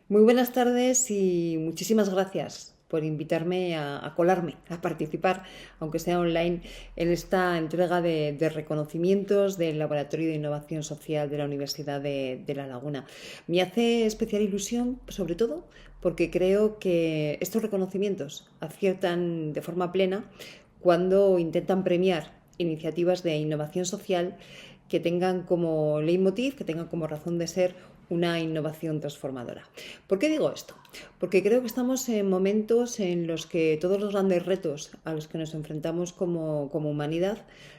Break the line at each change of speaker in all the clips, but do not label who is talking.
Muy buenas tardes y muchísimas gracias por invitarme a colarme, a participar, aunque sea online, en esta entrega de reconocimientos del Laboratorio de Innovación Social de la Universidad de La Laguna. Me hace especial ilusión, sobre todo, porque creo que estos reconocimientos aciertan de forma plena cuando intentan premiar iniciativas de innovación social que tengan como leitmotiv, que tengan como razón de ser una innovación transformadora. ¿Por qué digo esto? Porque creo que estamos en momentos en los que todos los grandes retos a los que nos enfrentamos como humanidad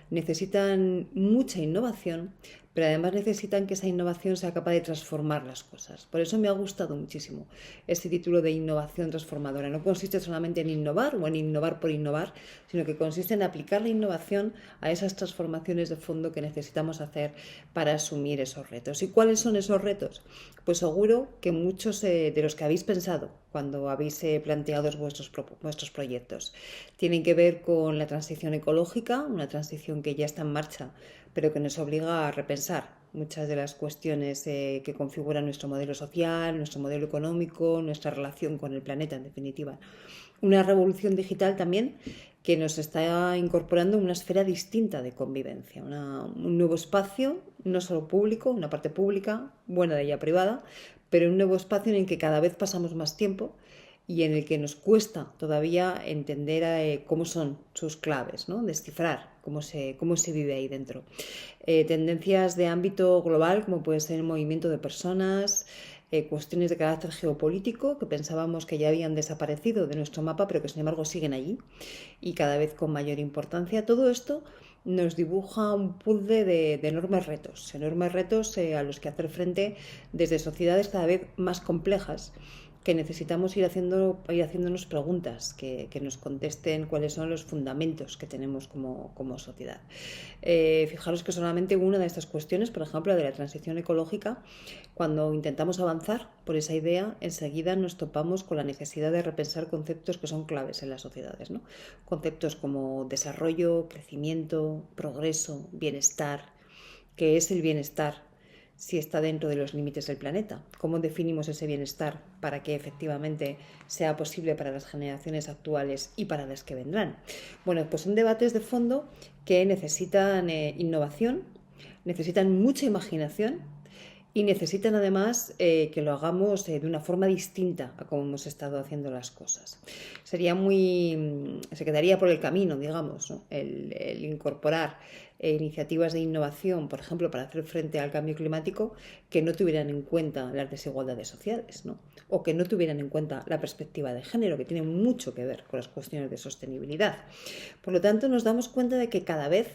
necesitan mucha innovación, pero además necesitan que esa innovación sea capaz de transformar las cosas. Por eso me ha gustado muchísimo este título de innovación transformadora. No consiste solamente en innovar o en innovar por innovar, sino que consiste en aplicar la innovación a esas transformaciones de fondo que necesitamos hacer para asumir esos retos. ¿Y cuáles son esos retos? Pues seguro que muchos de los que habéis pensado cuando habéis planteado vuestros proyectos tienen que ver con la transición ecológica, una transición que ya está en marcha, pero que nos obliga a repensar muchas de las cuestiones que configuran nuestro modelo social, nuestro modelo económico, nuestra relación con el planeta, en definitiva. Una revolución digital también que nos está incorporando una esfera distinta de convivencia, un nuevo espacio, no solo público, una parte pública, buena de ella privada, pero un nuevo espacio en el que cada vez pasamos más tiempo y en el que nos cuesta todavía entender cómo son sus claves, ¿no? Descifrar cómo se vive ahí dentro. Tendencias de ámbito global, como puede ser el movimiento de personas, cuestiones de carácter geopolítico que pensábamos que ya habían desaparecido de nuestro mapa, pero que sin embargo siguen allí y cada vez con mayor importancia. Todo esto nos dibuja un puzzle de enormes retos a los que hacer frente desde sociedades cada vez más complejas que necesitamos ir haciéndonos preguntas que nos contesten cuáles son los fundamentos que tenemos como sociedad. Fijaros que solamente una de estas cuestiones, por ejemplo, la de la transición ecológica, cuando intentamos avanzar por esa idea, enseguida nos topamos con la necesidad de repensar conceptos que son claves en las sociedades, ¿no? Conceptos como desarrollo, crecimiento, progreso, bienestar. ¿Qué es el bienestar? Si está dentro de los límites del planeta. ¿Cómo definimos ese bienestar para que efectivamente sea posible para las generaciones actuales y para las que vendrán? Bueno, pues son debates de fondo que necesitan innovación, necesitan mucha imaginación y necesitan además que lo hagamos de una forma distinta a como hemos estado haciendo las cosas. Se quedaría por el camino, digamos, ¿no? El incorporar iniciativas de innovación, por ejemplo, para hacer frente al cambio climático, que no tuvieran en cuenta las desigualdades sociales, ¿no? O que no tuvieran en cuenta la perspectiva de género, que tiene mucho que ver con las cuestiones de sostenibilidad. Por lo tanto, nos damos cuenta de que cada vez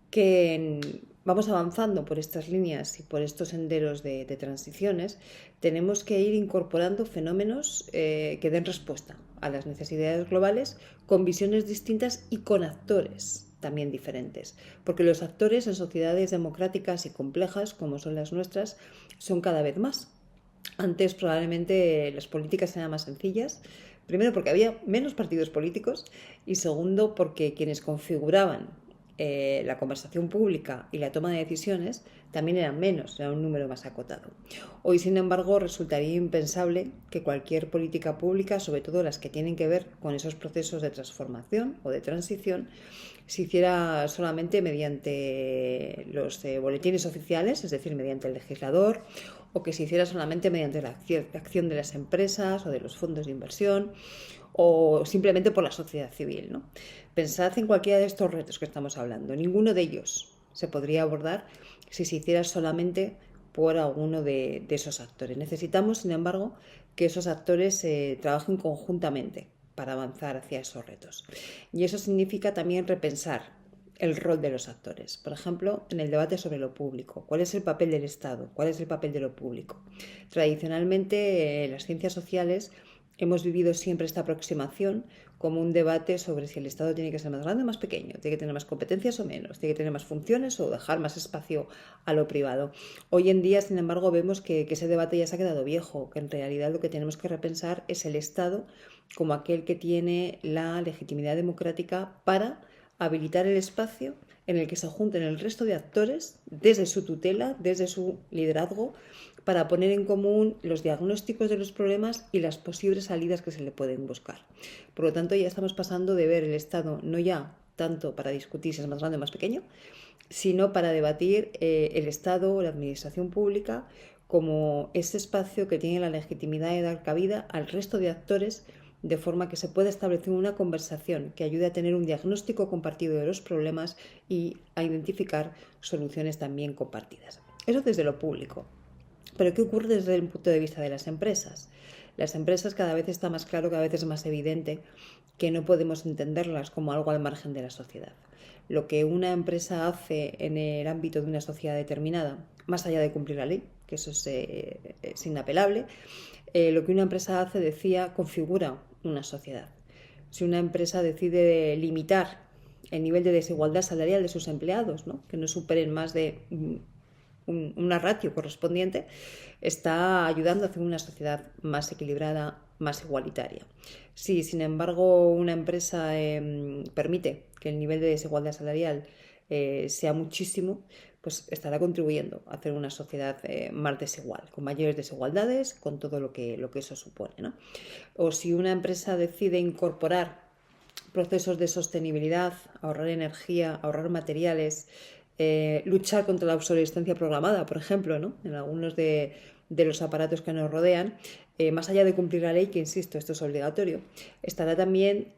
que vamos avanzando por estas líneas y por estos senderos de transiciones, tenemos que ir incorporando fenómenos que den respuesta a las necesidades globales con visiones distintas y con actores también diferentes. Porque los actores en sociedades democráticas y complejas, como son las nuestras, son cada vez más. Antes probablemente las políticas eran más sencillas, primero porque había menos partidos políticos y segundo porque quienes configuraban la conversación pública y la toma de decisiones también eran menos, era un número más acotado. Hoy, sin embargo, resultaría impensable que cualquier política pública, sobre todo las que tienen que ver con esos procesos de transformación o de transición, se hiciera solamente mediante los boletines oficiales, es decir, mediante el legislador, o que se hiciera solamente mediante la acción de las empresas o de los fondos de inversión, o simplemente por la sociedad civil, ¿no? Pensad en cualquiera de estos retos que estamos hablando. Ninguno de ellos se podría abordar si se hiciera solamente por alguno de esos actores. Necesitamos, sin embargo, que esos actores trabajen conjuntamente para avanzar hacia esos retos. Y eso significa también repensar el rol de los actores. Por ejemplo, en el debate sobre lo público. ¿Cuál es el papel del Estado? ¿Cuál es el papel de lo público? Tradicionalmente, las ciencias sociales hemos vivido siempre esta aproximación como un debate sobre si el Estado tiene que ser más grande o más pequeño, tiene que tener más competencias o menos, tiene que tener más funciones o dejar más espacio a lo privado. Hoy en día, sin embargo, vemos que ese debate ya se ha quedado viejo, que en realidad lo que tenemos que repensar es el Estado como aquel que tiene la legitimidad democrática para habilitar el espacio en el que se junten el resto de actores desde su tutela, desde su liderazgo, para poner en común los diagnósticos de los problemas y las posibles salidas que se le pueden buscar. Por lo tanto, ya estamos pasando de ver el Estado no ya tanto para discutir si es más grande o más pequeño, sino para debatir el Estado o la administración pública como ese espacio que tiene la legitimidad de dar cabida al resto de actores, de forma que se pueda establecer una conversación que ayude a tener un diagnóstico compartido de los problemas y a identificar soluciones también compartidas. Eso desde lo público. Pero ¿qué ocurre desde el punto de vista de las empresas? Las empresas cada vez está más claro, cada vez es más evidente que no podemos entenderlas como algo al margen de la sociedad. Lo que una empresa hace en el ámbito de una sociedad determinada, más allá de cumplir la ley, que eso es inapelable, lo que una empresa hace, decía, configura una sociedad. Si una empresa decide limitar el nivel de desigualdad salarial de sus empleados, ¿no? Que no superen más de una ratio correspondiente, está ayudando a hacer una sociedad más equilibrada, más igualitaria. Si, sin embargo, una empresa permite que el nivel de desigualdad salarial sea muchísimo, pues estará contribuyendo a hacer una sociedad más desigual, con mayores desigualdades, con todo lo que eso supone, ¿no? O si una empresa decide incorporar procesos de sostenibilidad, ahorrar energía, ahorrar materiales, luchar contra la obsolescencia programada, por ejemplo, ¿no? En algunos de los aparatos que nos rodean, más allá de cumplir la ley, que insisto, esto es obligatorio, estará también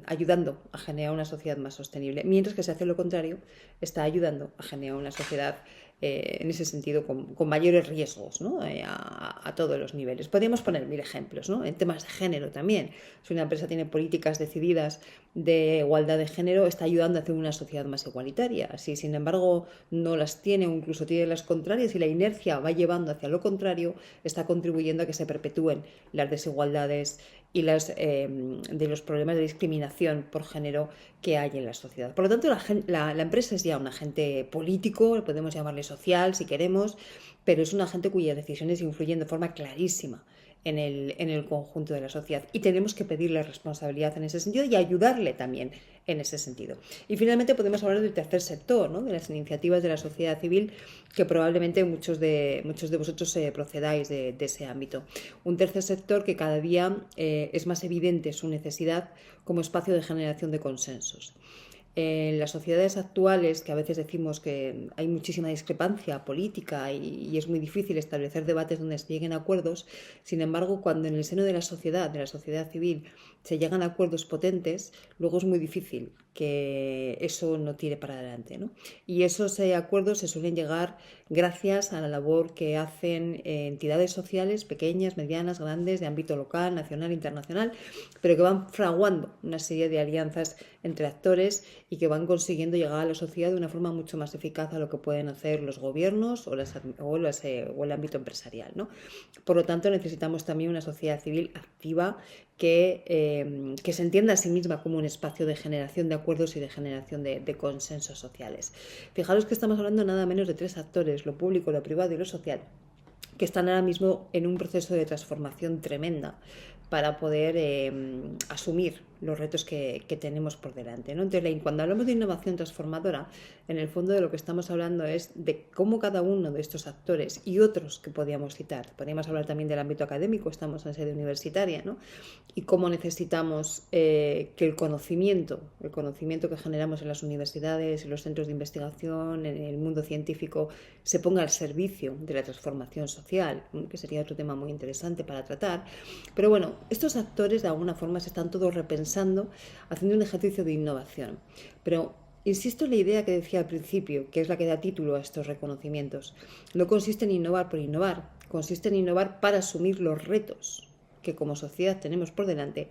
ayudando a generar una sociedad más sostenible, mientras que si hace lo contrario, está ayudando a generar una sociedad en ese sentido con mayores riesgos, ¿no? A todos los niveles. Podríamos poner 1000 ejemplos, ¿no? En temas de género también. Si una empresa tiene políticas decididas de igualdad de género, está ayudando a hacer una sociedad más igualitaria. Si, sin embargo, no las tiene o incluso tiene las contrarias y la inercia va llevando hacia lo contrario, está contribuyendo a que se perpetúen las desigualdades y de los problemas de discriminación por género que hay en la sociedad. Por lo tanto, la empresa es ya un agente político, podemos llamarle social si queremos, pero es un agente cuyas decisiones influyen de forma clarísima en el conjunto de la sociedad, y tenemos que pedirle responsabilidad en ese sentido y ayudarle también en ese sentido. Y finalmente podemos hablar del tercer sector, ¿no? De las iniciativas de la sociedad civil, que probablemente muchos de vosotros procedáis de ese ámbito. Un tercer sector que cada día es más evidente su necesidad como espacio de generación de consensos. En las sociedades actuales, que a veces decimos que hay muchísima discrepancia política y es muy difícil establecer debates donde se lleguen a acuerdos, sin embargo, cuando en el seno de la sociedad civil, se llegan a acuerdos potentes, luego es muy difícil que eso no tire para adelante, ¿no? Y esos acuerdos se suelen llegar gracias a la labor que hacen entidades sociales pequeñas, medianas, grandes, de ámbito local, nacional, internacional, pero que van fraguando una serie de alianzas entre actores y que van consiguiendo llegar a la sociedad de una forma mucho más eficaz a lo que pueden hacer los gobiernos o el ámbito empresarial, ¿no? Por lo tanto, necesitamos también una sociedad civil activa que se entienda a sí misma como un espacio de generación de acuerdos y de generación de consensos sociales. Fijaros que estamos hablando nada menos de 3 actores, lo público, lo privado y lo social, que están ahora mismo en un proceso de transformación tremenda para poder asumir los retos que tenemos por delante, ¿no? Entonces, cuando hablamos de innovación transformadora, en el fondo de lo que estamos hablando es de cómo cada uno de estos actores y otros que podíamos citar, podríamos hablar también del ámbito académico, estamos en sede universitaria, ¿no? Y cómo necesitamos que el conocimiento que generamos en las universidades, en los centros de investigación, en el mundo científico, se ponga al servicio de la transformación social, que sería otro tema muy interesante para tratar. Pero bueno, estos actores de alguna forma se están todos repensando, haciendo un ejercicio de innovación. Pero insisto en la idea que decía al principio, que es la que da título a estos reconocimientos. No consiste en innovar por innovar, consiste en innovar para asumir los retos que como sociedad tenemos por delante,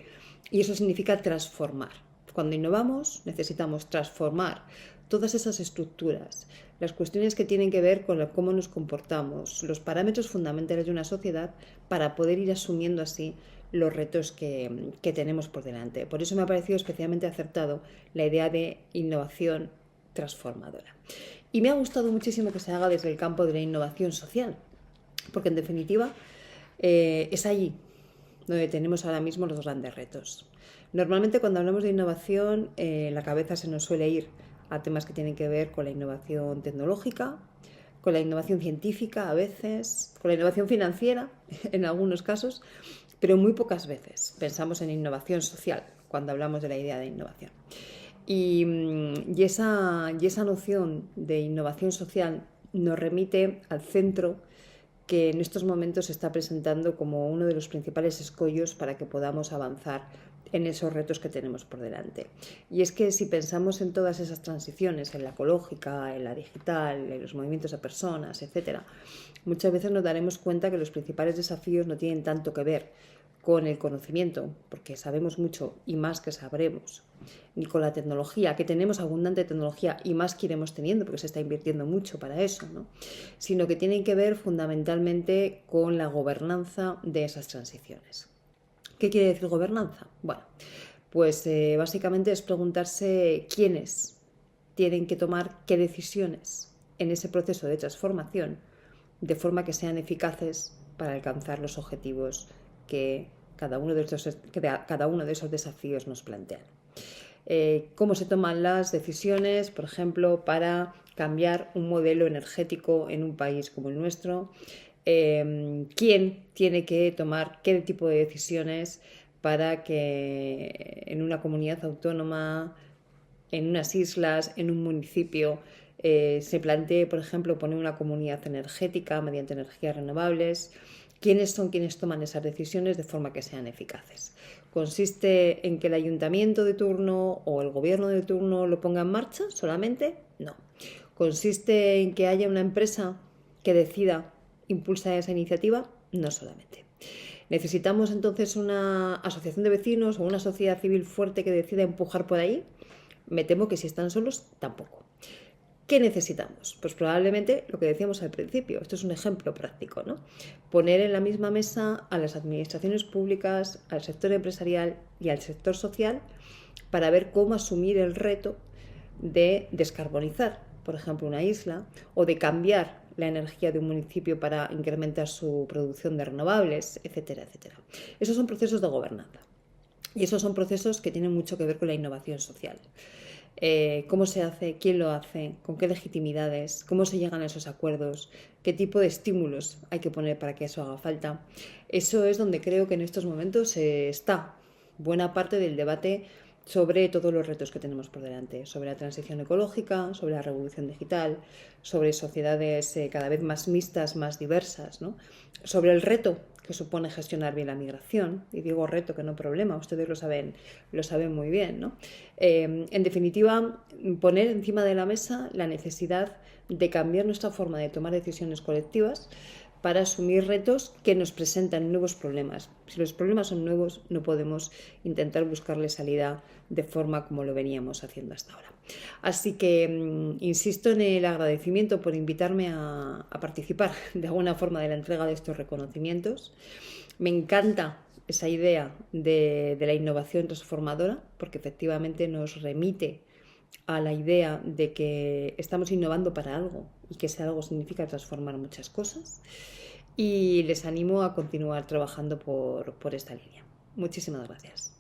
y eso significa transformar. Cuando innovamos necesitamos transformar todas esas estructuras, las cuestiones que tienen que ver con cómo nos comportamos, los parámetros fundamentales de una sociedad, para poder ir asumiendo así los retos que tenemos por delante. Por eso me ha parecido especialmente acertado la idea de innovación transformadora. Y me ha gustado muchísimo que se haga desde el campo de la innovación social, porque en definitiva es allí donde tenemos ahora mismo los grandes retos. Normalmente cuando hablamos de innovación, la cabeza se nos suele ir a temas que tienen que ver con la innovación tecnológica, con la innovación científica a veces, con la innovación financiera en algunos casos, pero muy pocas veces pensamos en innovación social cuando hablamos de la idea de innovación. Y esa noción de innovación social nos remite al centro que en estos momentos se está presentando como uno de los principales escollos para que podamos avanzar en esos retos que tenemos por delante. Y es que si pensamos en todas esas transiciones, en la ecológica, en la digital, en los movimientos de personas, etcétera, muchas veces nos daremos cuenta que los principales desafíos no tienen tanto que ver con el conocimiento, porque sabemos mucho y más que sabremos, ni con la tecnología, que tenemos abundante tecnología y más que iremos teniendo, porque se está invirtiendo mucho para eso, ¿no? Sino que tienen que ver fundamentalmente con la gobernanza de esas transiciones. ¿Qué quiere decir gobernanza? Bueno, pues básicamente es preguntarse quiénes tienen que tomar qué decisiones en ese proceso de transformación, de forma que sean eficaces para alcanzar los objetivos que cada uno de esos desafíos nos plantean. Cómo se toman las decisiones, por ejemplo, para cambiar un modelo energético en un país como el nuestro. Quién tiene que tomar qué tipo de decisiones para que en una comunidad autónoma, en unas islas, en un municipio, se plantee, por ejemplo, poner una comunidad energética mediante energías renovables. ¿Quiénes son quienes toman esas decisiones de forma que sean eficaces? ¿Consiste en que el ayuntamiento de turno o el gobierno de turno lo ponga en marcha solamente? No. ¿Consiste en que haya una empresa que decida impulsar esa iniciativa? No solamente. ¿Necesitamos entonces una asociación de vecinos o una sociedad civil fuerte que decida empujar por ahí? Me temo que si están solos, tampoco. ¿Qué necesitamos? Pues probablemente lo que decíamos al principio, esto es un ejemplo práctico, ¿no? Poner en la misma mesa a las administraciones públicas, al sector empresarial y al sector social para ver cómo asumir el reto de descarbonizar, por ejemplo, una isla, o de cambiar la energía de un municipio para incrementar su producción de renovables, etcétera, etcétera. Esos son procesos de gobernanza y esos son procesos que tienen mucho que ver con la innovación social. Cómo se hace, quién lo hace, con qué legitimidades, cómo se llegan a esos acuerdos, qué tipo de estímulos hay que poner para que eso haga falta. Eso es donde creo que en estos momentos está buena parte del debate sobre todos los retos que tenemos por delante, sobre la transición ecológica, sobre la revolución digital, sobre sociedades cada vez más mixtas, más diversas, ¿no? Sobre el reto que supone gestionar bien la migración, y digo reto que no problema, ustedes lo saben muy bien, ¿no? En definitiva, poner encima de la mesa la necesidad de cambiar nuestra forma de tomar decisiones colectivas para asumir retos que nos presentan nuevos problemas. Si los problemas son nuevos, no podemos intentar buscarle salida de forma como lo veníamos haciendo hasta ahora. Así que insisto en el agradecimiento por invitarme a participar de alguna forma de la entrega de estos reconocimientos. Me encanta esa idea de la innovación transformadora, porque efectivamente nos remite a la idea de que estamos innovando para algo y que ese algo significa transformar muchas cosas, y les animo a continuar trabajando por esta línea. Muchísimas gracias.